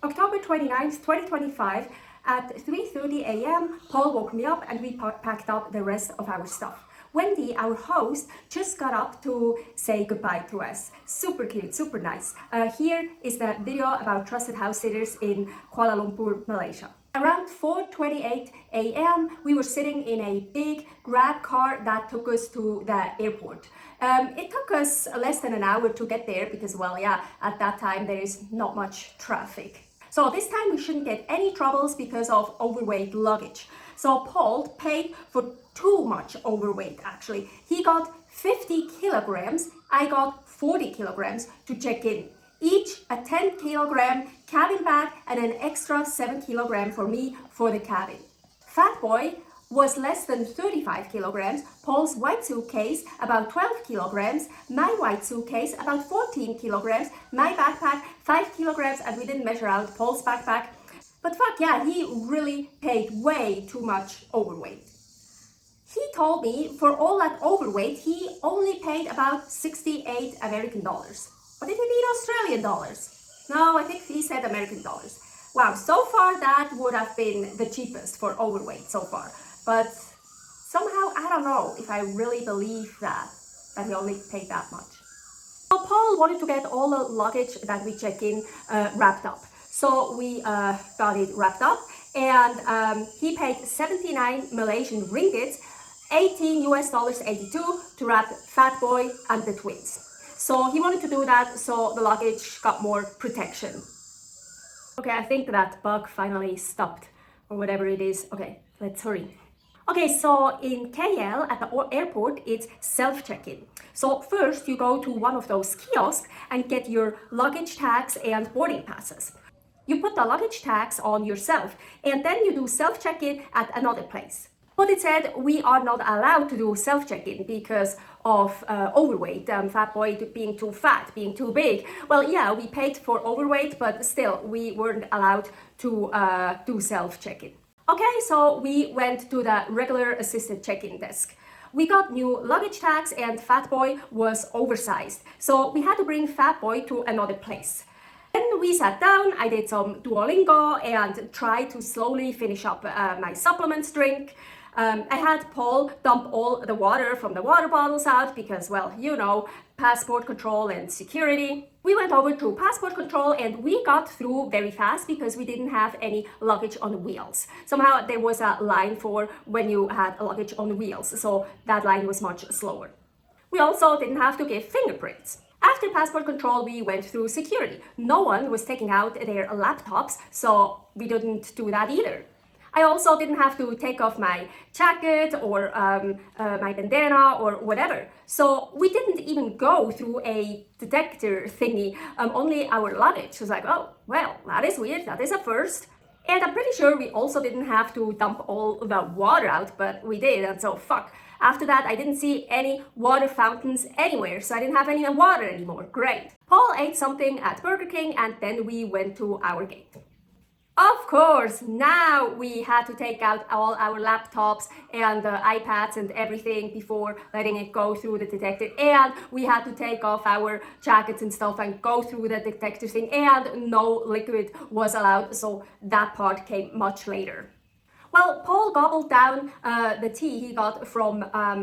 October 29th, 2025, at 3:30 a.m., Paul woke me up and we packed up the rest of our stuff. Wendy, our host, just got up to say goodbye to us. Super cute, super nice. Here is the video about trusted house sitters in Kuala Lumpur, Malaysia. Around 4:28 a.m., we were sitting in a big Grab car that took us to the airport. It took us less than an hour to get there because, well, yeah, at that time there is not much traffic. So this time we shouldn't get any troubles because of overweight luggage. So Paul paid for too much overweight, actually. He got 50 kilograms, I got 40 kilograms to check in. Each a 10 kilogram cabin bag and an extra 7 kilogram for me for the cabin. Fat boy was less than 35 kilograms, Paul's white suitcase about 12 kilograms, my white suitcase about 14 kilograms, my backpack 5 kilograms, and we didn't measure out Paul's backpack. But fuck yeah, he really paid way too much overweight. He told me for all that overweight, he only paid about 68 American dollars. Or did he mean Australian dollars? No, I think he said American dollars. Wow, so far that would have been the cheapest for overweight so far. But somehow, I don't know if I really believe that he only paid that much. So Paul wanted to get all the luggage that we check in wrapped up. So we got it wrapped up, and he paid 79 Malaysian ringgits, 18 US dollars 82 to wrap Fat Boy and the twins. So he wanted to do that so the luggage got more protection. Okay, I think that bug finally stopped, or whatever it is. Okay, let's hurry. Okay, so in KL at the airport, it's self-check-in. So first you go to one of those kiosks and get your luggage tags and boarding passes. You put the luggage tags on yourself and then you do self-check-in at another place. But it said we are not allowed to do self-check-in because of overweight, Fat Boy being too fat, being too big. Well, yeah, we paid for overweight, but still we weren't allowed to do self-check-in. Okay, so we went to the regular assisted check-in desk. We got new luggage tags and Fat Boy was oversized. So we had to bring Fat Boy to another place. Then we sat down, I did some Duolingo and tried to slowly finish up my supplements drink. I had Paul dump all the water from the water bottles out because, well, you know, passport control and security. We went over to passport control and we got through very fast because we didn't have any luggage on wheels. Somehow there was a line for when you had luggage on wheels, so that line was much slower. We also didn't have to give fingerprints. After passport control, we went through security. No one was taking out their laptops, so we didn't do that either. I also didn't have to take off my jacket or my bandana or whatever. So we didn't even go through a detector thingy, only our luggage. Was like, oh, well, that is weird, that is a first. And I'm pretty sure we also didn't have to dump all the water out, but we did, and so fuck. After that, I didn't see any water fountains anywhere, so I didn't have any water anymore. Great. Paul ate something at Burger King, and then we went to our gate. Of course, now we had to take out all our laptops and iPads and everything before letting it go through the detector, and we had to take off our jackets and stuff and go through the detector thing, and no liquid was allowed, so that part came much later. Well, Paul gobbled down the tea he got from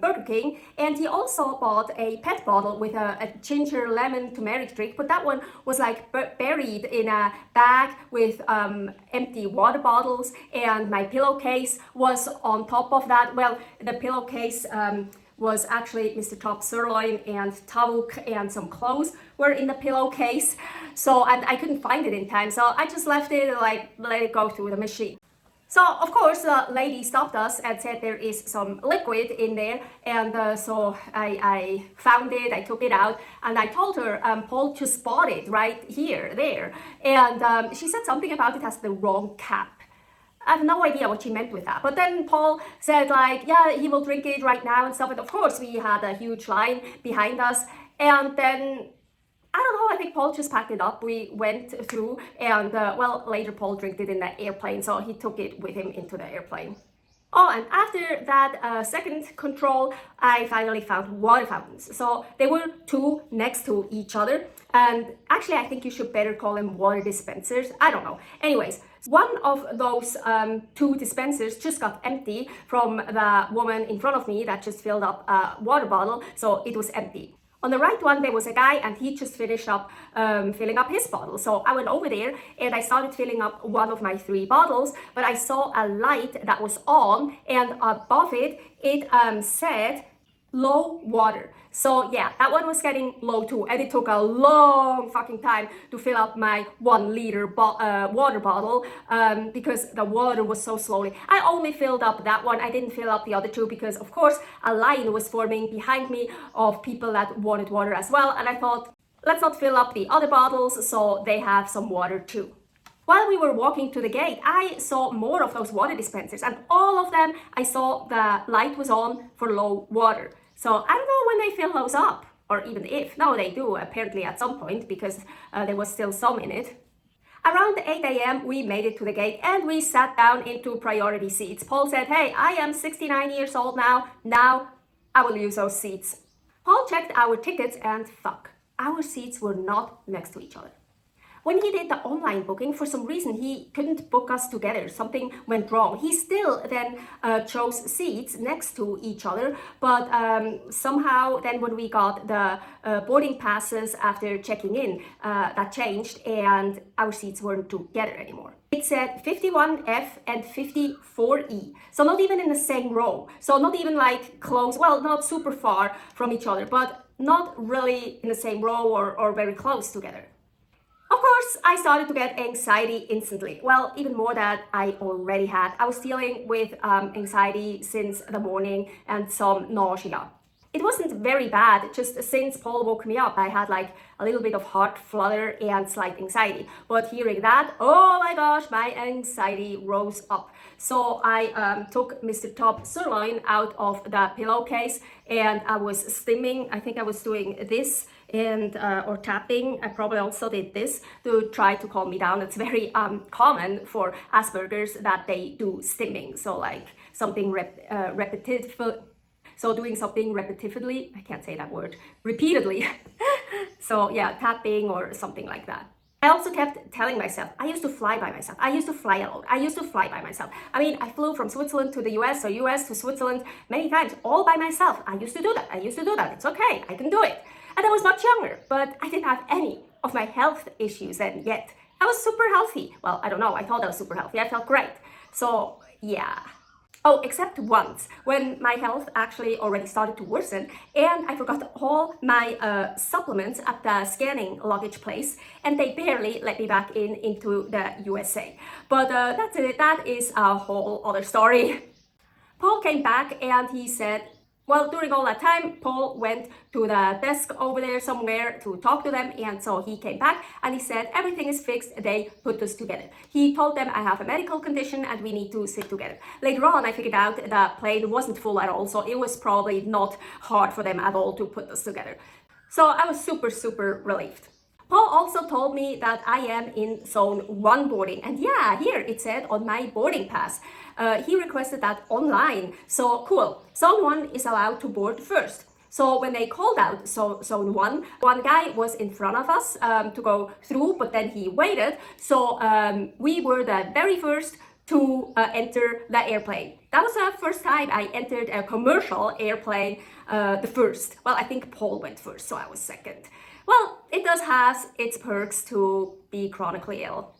Burger King, and he also bought a pet bottle with a ginger lemon turmeric drink, but that one was like buried in a bag with empty water bottles, and my pillowcase was on top of that. Well, the pillowcase was actually Mr. Top Sirloin and tavuk and some clothes were in the pillowcase. So, and I couldn't find it in time, so I just left it and like let it go through the machine. So, of course, the lady stopped us and said there is some liquid in there, and so I found it, I took it out, and I told her, Paul just bought it right here, there, and she said something about it has the wrong cap. I have no idea what she meant with that, but then Paul said like, yeah, he will drink it right now and stuff, and of course we had a huge line behind us, and then I don't know, I think Paul just packed it up. We went through and, well, later Paul drank it in the airplane, so he took it with him into the airplane. Oh, and after that second control, I finally found water fountains. So there were two next to each other. And actually, I think you should better call them water dispensers. I don't know. Anyways, one of those two dispensers just got empty from the woman in front of me that just filled up a water bottle. So it was empty. On the right one, there was a guy and he just finished up filling up his bottle. So I went over there and I started filling up one of my 3 bottles, but I saw a light that was on and above it, it said low water. So yeah, that one was getting low too, and it took a long fucking time to fill up my 1 liter water bottle because the water was so slowly. I only filled up that one. I didn't fill up the other 2 because of course a line was forming behind me of people that wanted water as well, and I thought, let's not fill up the other bottles so they have some water too. While we were walking to the gate, I saw more of those water dispensers, and all of them I saw the light was on for low water. So I don't know when they fill those up, or even if. No, they do apparently at some point because there was still some in it. Around 8 a.m. we made it to the gate and we sat down into priority seats. Paul said, hey, I am 69 years old now I will use those seats. Paul checked our tickets and fuck, our seats were not next to each other. When he did the online booking, for some reason, he couldn't book us together. Something went wrong. He still then chose seats next to each other, but somehow then when we got the boarding passes after checking in, that changed and our seats weren't together anymore. It said 51F and 54E, so not even in the same row. So not even like close, well, not super far from each other, but not really in the same row or very close together. Of course, I started to get anxiety instantly. Well, even more that I already had. I was dealing with anxiety since the morning and some nausea. It wasn't very bad, just since Paul woke me up, I had like a little bit of heart flutter and slight anxiety. But hearing that, oh my gosh, my anxiety rose up. So I took Mr. Top Sirloin out of the pillowcase and I was stimming. I think I was doing this and or tapping. I probably also did this to try to calm me down. It's very common for Asperger's that they do stimming. So like something repetitive. So doing something repetitively, I can't say that word, repeatedly. So yeah, tapping or something like that. I also kept telling myself, I used to fly by myself. I used to fly alone. I used to fly by myself. I mean, I flew from Switzerland to the US or US to Switzerland many times, all by myself. I used to do that. It's okay. I can do it. And I was much younger, but I didn't have any of my health issues then yet. I was super healthy. Well, I don't know. I thought I was super healthy. I felt great. So yeah. Oh, except once when my health actually already started to worsen and I forgot all my supplements at the scanning luggage place and they barely let me back into the USA. But that's it. That is a whole other story. Paul came back and he said, well, during all that time, Paul went to the desk over there somewhere to talk to them. And so he came back and he said, everything is fixed. They put us together. He told them I have a medical condition and we need to sit together. Later on, I figured out the plane wasn't full at all. So it was probably not hard for them at all to put us together. So I was super, super relieved. Paul also told me that I am in zone 1 boarding. And yeah, here it said on my boarding pass. He requested that online. So cool. Zone 1 is allowed to board first. So when they called out zone 1, one guy was in front of us to go through, but then he waited. So we were the very first to enter the airplane. That was the first time I entered a commercial airplane, the first. Well, I think Paul went first, so I was second. Well, it does have its perks to be chronically ill.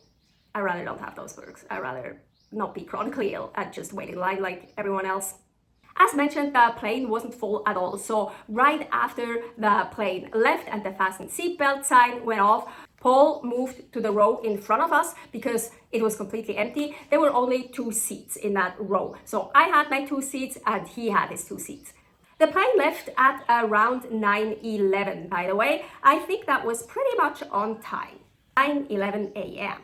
I rather don't have those perks. I rather not be chronically ill and just wait in line like everyone else. As mentioned, the plane wasn't full at all. So right after the plane left and the fasten seatbelt sign went off, Paul moved to the row in front of us because it was completely empty. There were only 2 seats in that row. So I had my 2 seats and he had his 2 seats. The plane left at around 9:11, by the way. I think that was pretty much on time, 9:11 a.m.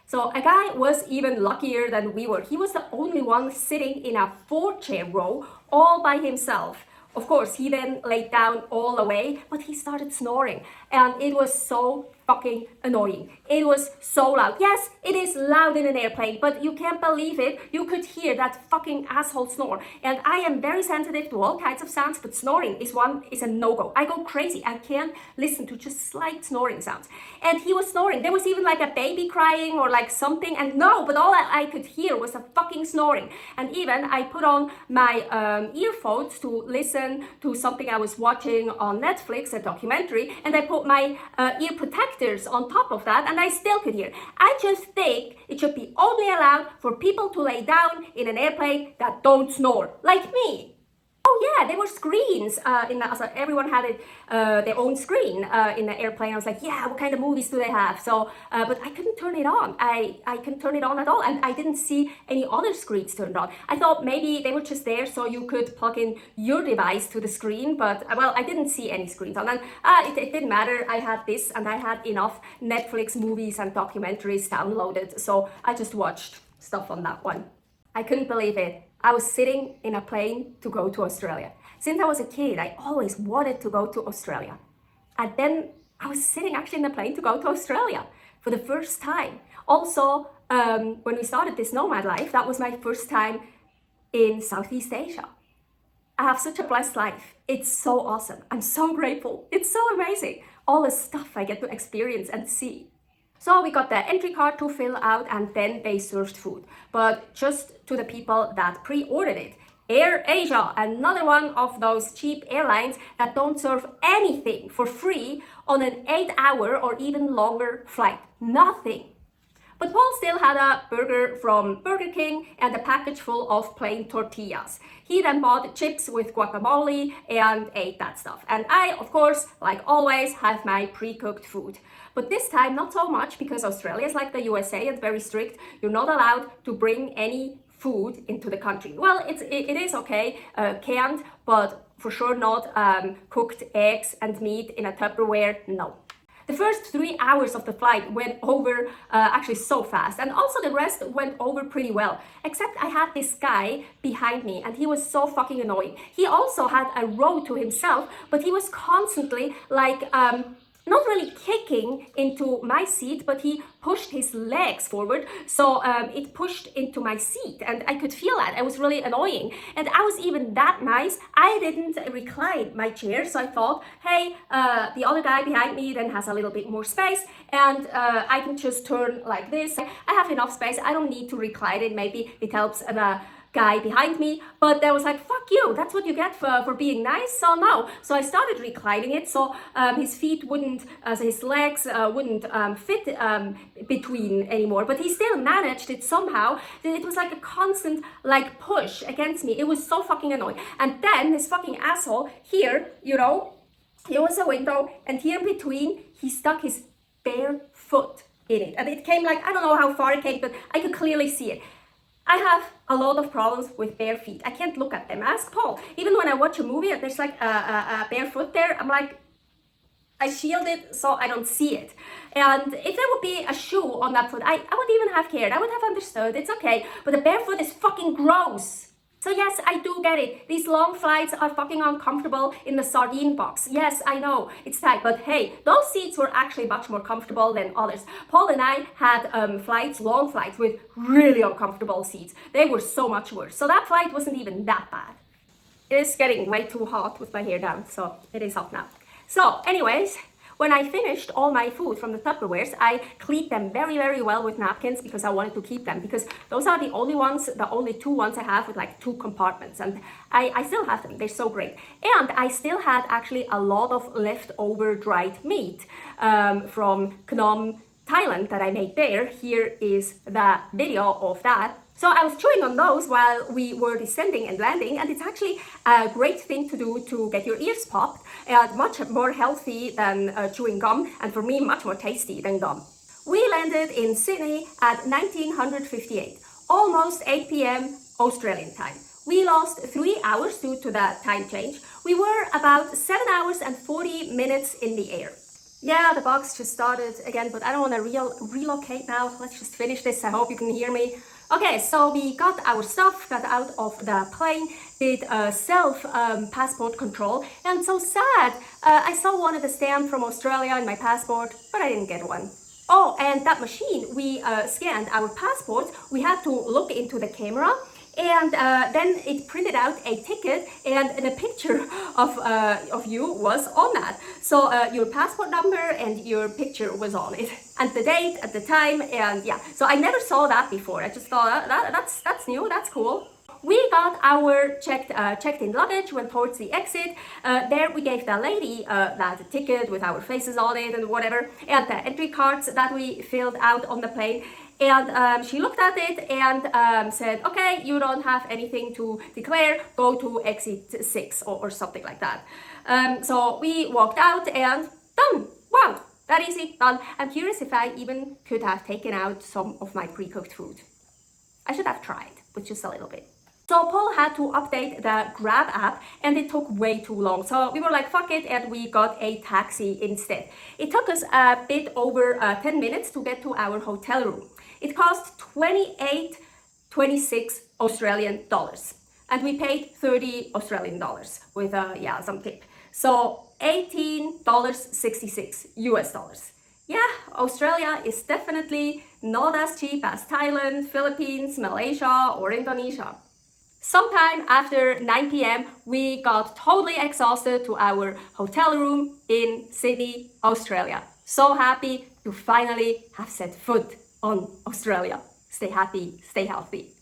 So a guy was even luckier than we were. He was the only one sitting in a 4-chair row all by himself. Of course, he then laid down all the way, but he started snoring. And it was so fucking annoying. It was so loud. Yes, it is loud in an airplane, but you can't believe it. You could hear that fucking asshole snore. And I am very sensitive to all kinds of sounds, but snoring is a no-go. I go crazy. I can't listen to just slight snoring sounds. And he was snoring. There was even like a baby crying or like something. And no, but all I could hear was a fucking snoring. And even I put on my earphones to listen to something I was watching on Netflix, a documentary, and I put my ear protectors on top of that, and I still could hear. I just think it should be only allowed for people to lay down in an airplane that don't snore, like me. Oh yeah, there were screens so everyone had their own screen in the airplane. I was like, yeah, what kind of movies do they have? So, but I couldn't turn it on. I couldn't turn it on at all, and I didn't see any other screens turned on. I thought maybe they were just there so you could plug in your device to the screen, but well, I didn't see any screens on. And it didn't matter. I had this, and I had enough Netflix movies and documentaries downloaded, so I just watched stuff on that one. I couldn't believe it. I was sitting in a plane to go to Australia. Since I was a kid, I always wanted to go to Australia. And then I was sitting actually in a plane to go to Australia for the first time. Also, when we started this Nomad Life, that was my first time in Southeast Asia. I have such a blessed life. It's so awesome. I'm so grateful. It's so amazing. All the stuff I get to experience and see. So we got the entry card to fill out, and then they served food. But just to the people that pre-ordered it. Air Asia, another one of those cheap airlines that don't serve anything for free on an 8-hour or even longer flight. Nothing. But Paul still had a burger from Burger King and a package full of plain tortillas. He then bought chips with guacamole and ate that stuff. And I, of course, like always, have my pre-cooked food. But this time, not so much, because Australia is like the USA and very strict. You're not allowed to bring any food into the country. Well, it is okay, canned, but for sure not cooked eggs and meat in a Tupperware, no. The first 3 hours of the flight went over actually so fast, and also the rest went over pretty well, except I had this guy behind me and he was so fucking annoying. He also had a row to himself, but he was constantly like not really kicking into my seat, but he pushed his legs forward, so it pushed into my seat, and I could feel that. It was really annoying, and I was even that nice. I didn't recline my chair, so I thought, hey, the other guy behind me then has a little bit more space, and I can just turn like this. I have enough space. I don't need to recline it. Maybe it helps the guy behind me, but they was like, fuck you, that's what you get for being nice. So no, so I started reclining it, so his feet wouldn't, his legs wouldn't fit between anymore, but he still managed it somehow. It was like a constant like push against me. It was so fucking annoying. And then this fucking asshole here, you know, here was a window, and here in between he stuck his bare foot in it, and it came like, I don't know how far it came, but I could clearly see it. I have a lot of problems with bare feet. I can't look at them. Ask Paul. Even when I watch a movie and there's like a bare foot there, I'm like, I shield it so I don't see it. And if there would be a shoe on that foot, I would even have cared. I would have understood. It's okay. But the bare foot is fucking gross. So yes, I do get it. These long flights are fucking uncomfortable in the sardine box. Yes, I know, it's tight, but hey, those seats were actually much more comfortable than others. Paul and I had long flights with really uncomfortable seats. They were so much worse. So that flight wasn't even that bad. It is getting way too hot with my hair down, so it is hot now. So anyways, when I finished all my food from the Tupperwares, I cleaned them very, very well with napkins because I wanted to keep them, because those are the only two ones I have with like 2 compartments, and I still have them. They're so great. And I still had actually a lot of leftover dried meat from Phnom, Thailand that I made there. Here is the video of that. So I was chewing on those while we were descending and landing, and it's actually a great thing to do to get your ears popped, and much more healthy than chewing gum, and for me much more tasty than gum. We landed in Sydney at 1958, almost 8 p.m. Australian time. We lost 3 hours due to the time change. We were about 7 hours and 40 minutes in the air. Yeah, the box just started again, but I don't want to relocate now. Let's just finish this. I hope you can hear me. Okay, so we got our stuff, got out of the plane, did a self passport control, and so sad. I saw one of the stamp from Australia in my passport, but I didn't get one. Oh, and that machine, we scanned our passports. We had to look into the camera, and then it printed out a ticket, and the picture of you was on that. So your passport number and your picture was on it, and the date at the time, and yeah. So I never saw that before. I just thought that's new, that's cool. We got our checked-in luggage, went towards the exit. There we gave the lady that ticket with our faces on it and whatever, and the entry cards that we filled out on the plane. And she looked at it and said, okay, you don't have anything to declare, go to exit 6 or something like that. So we walked out and done. Wow, that easy, done. I'm curious if I even could have taken out some of my pre-cooked food. I should have tried, but just a little bit. So Paul had to update the Grab app and it took way too long. So we were like, fuck it, and we got a taxi instead. It took us a bit over 10 minutes to get to our hotel room. It cost 26 Australian dollars. And we paid 30 Australian dollars with some tip. So $18.66 US dollars. Yeah, Australia is definitely not as cheap as Thailand, Philippines, Malaysia, or Indonesia. Sometime after 9 p.m, we got totally exhausted to our hotel room in Sydney, Australia. So happy to finally have set foot on Australia. Stay happy, stay healthy.